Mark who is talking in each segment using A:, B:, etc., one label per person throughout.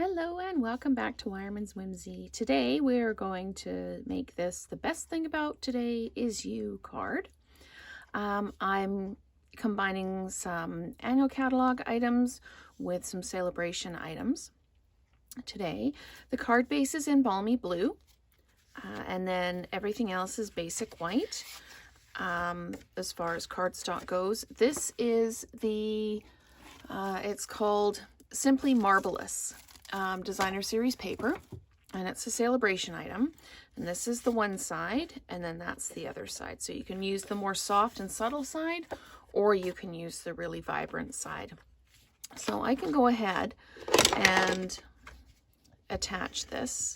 A: Hello and welcome back to Wireman's Whimsy. Today we're going to make this The Best Thing About Today Is You card. I'm combining some annual catalog items with some Sale-A-Bration items today. The card base is in balmy blue and then everything else is basic white. As far as cardstock goes, this is the, it's called Simply Marbleous designer series paper, and it's a Sale-A-Bration item, and this is the one side and then that's the other side. So you can use the more soft and subtle side, or you can use the really vibrant side. So I can go ahead and attach this,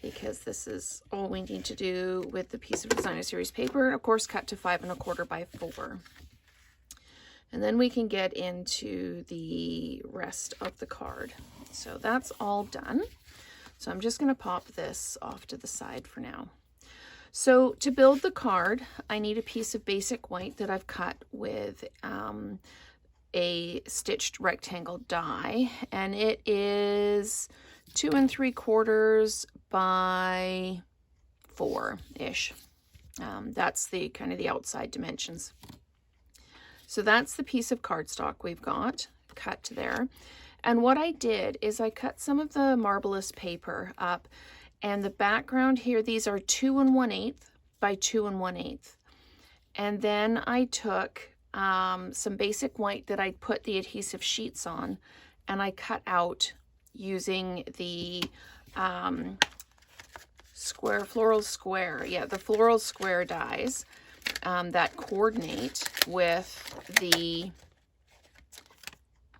A: because this is all we need to do with the piece of designer series paper. Of course, cut to 5 1/4 by 4. And then we can get into the rest of the card. So that's all done. So I'm just going to pop this off to the side for now. So to build the card, I need a piece of basic white that I've cut with a stitched rectangle die, and it is 2 3/4 by 4-ish. That's the kind of the outside dimensions. So that's the piece of cardstock we've got cut to there. And what I did is I cut some of the Marbleous paper up, and the background here, these are 2 1/8 by 2 1/8. And then I took some basic white that I put the adhesive sheets on, and I cut out using the floral square dies that coordinate with the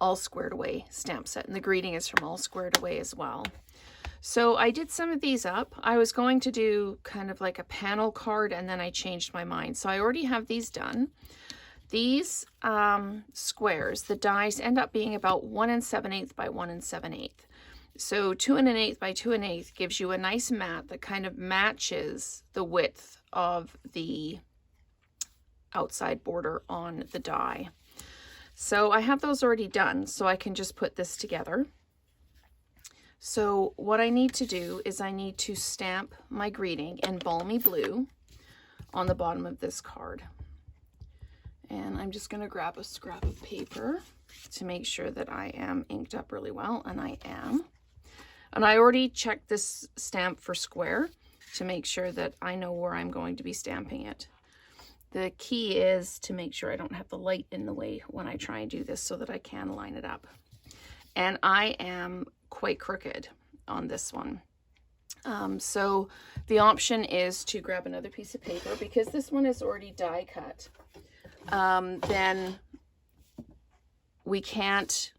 A: All Squared Away stamp set, and the greeting is from All Squared Away as well. So I did some of these up. I was going to do kind of like a panel card, and then I changed my mind. So I already have these done. These squares, the dies end up being about 1 7/8 by 1 7/8. So 2 1/8 by 2 1/8 gives you a nice mat that kind of matches the width of the outside border on the die. So I have those already done, so I can just put this together. So what I need to do is I need to stamp my greeting in balmy blue on the bottom of this card. And I'm just going to grab a scrap of paper to make sure that I am inked up really well, and I am. And I already checked this stamp for square to make sure that I know where I'm going to be stamping it. The key is to make sure I don't have the light in the way when I try and do this, so that I can line it up. And I am quite crooked on this one. So the option is to grab another piece of paper, because this one is already die cut. Then we can't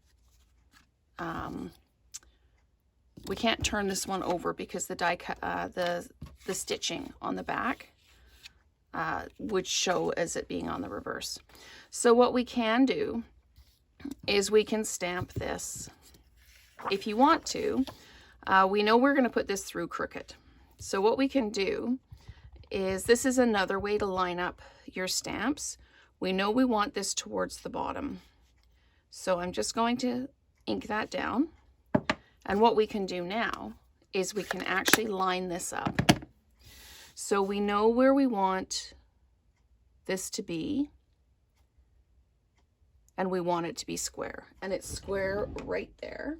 A: turn this one over, because the die cut, the stitching on the back would show as it being on the reverse. So what we can do is we can stamp this if you want to. We know we're going to put this through crooked. So what we can do is, this is another way to line up your stamps. We know we want this towards the bottom. So I'm just going to ink that down. And what we can do now is we can actually line this up. So we know where we want this to be, and we want it to be square, and it's square right there.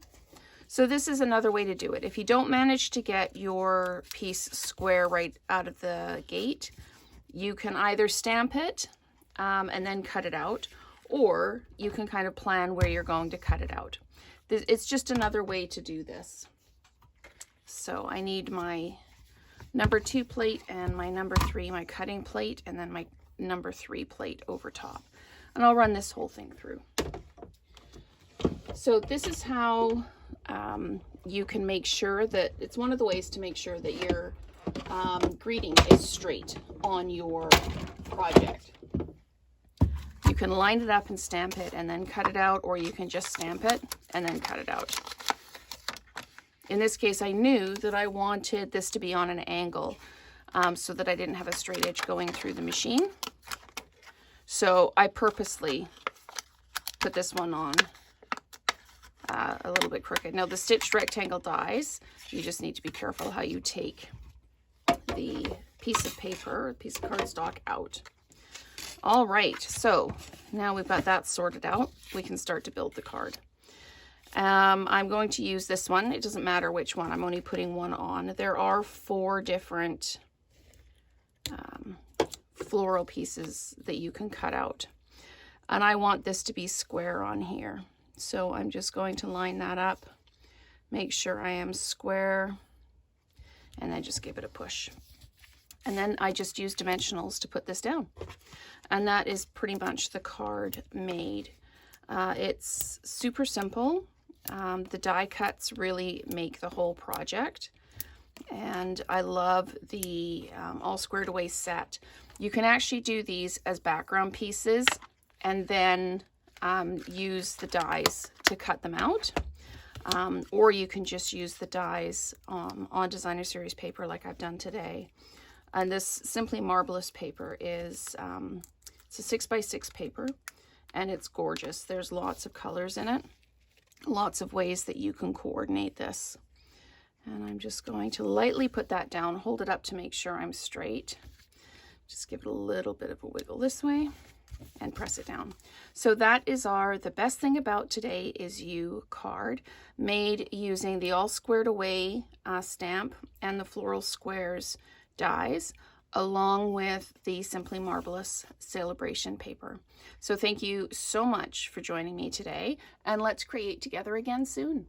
A: So this is another way to do it. If you don't manage to get your piece square right out of the gate, you can either stamp it and then cut it out, or you can kind of plan where you're going to cut it out. It's just another way to do this. So I need my number 2 plate and my number 3, my cutting plate, and then my number 3 plate over top. And I'll run this whole thing through. So this is how you can make sure that, it's one of the ways to make sure that your greeting is straight on your project. You can line it up and stamp it and then cut it out, or you can just stamp it and then cut it out. In this case, I knew that I wanted this to be on an angle so that I didn't have a straight edge going through the machine. So I purposely put this one on a little bit crooked. Now the stitched rectangle dies, you just need to be careful how you take the piece of paper, piece of cardstock out. All right, so now we've got that sorted out, we can start to build the card. I'm going to use this one. It doesn't matter which one. I'm only putting one on. There are 4 different floral pieces that you can cut out. And I want this to be square on here. So I'm just going to line that up, make sure I am square, and then just give it a push. And then I just use dimensionals to put this down. And that is pretty much the card made. It's super simple. The die cuts really make the whole project. And I love the all squared away set. You can actually do these as background pieces and then use the dies to cut them out. Or you can just use the dies on designer series paper like I've done today. And this Simply Marbleous paper is, it's a 6x6 paper, and it's gorgeous. There's lots of colors in it, lots of ways that you can coordinate this. And I'm just going to lightly put that down, hold it up to make sure I'm straight. Just give it a little bit of a wiggle this way and press it down. So that is our The Best Thing About Today Is You card, made using the all squared away stamp and the floral squares dies, along with the Simply Marbleous Sale-A-Bration paper. So thank you so much for joining me today, and let's create together again soon.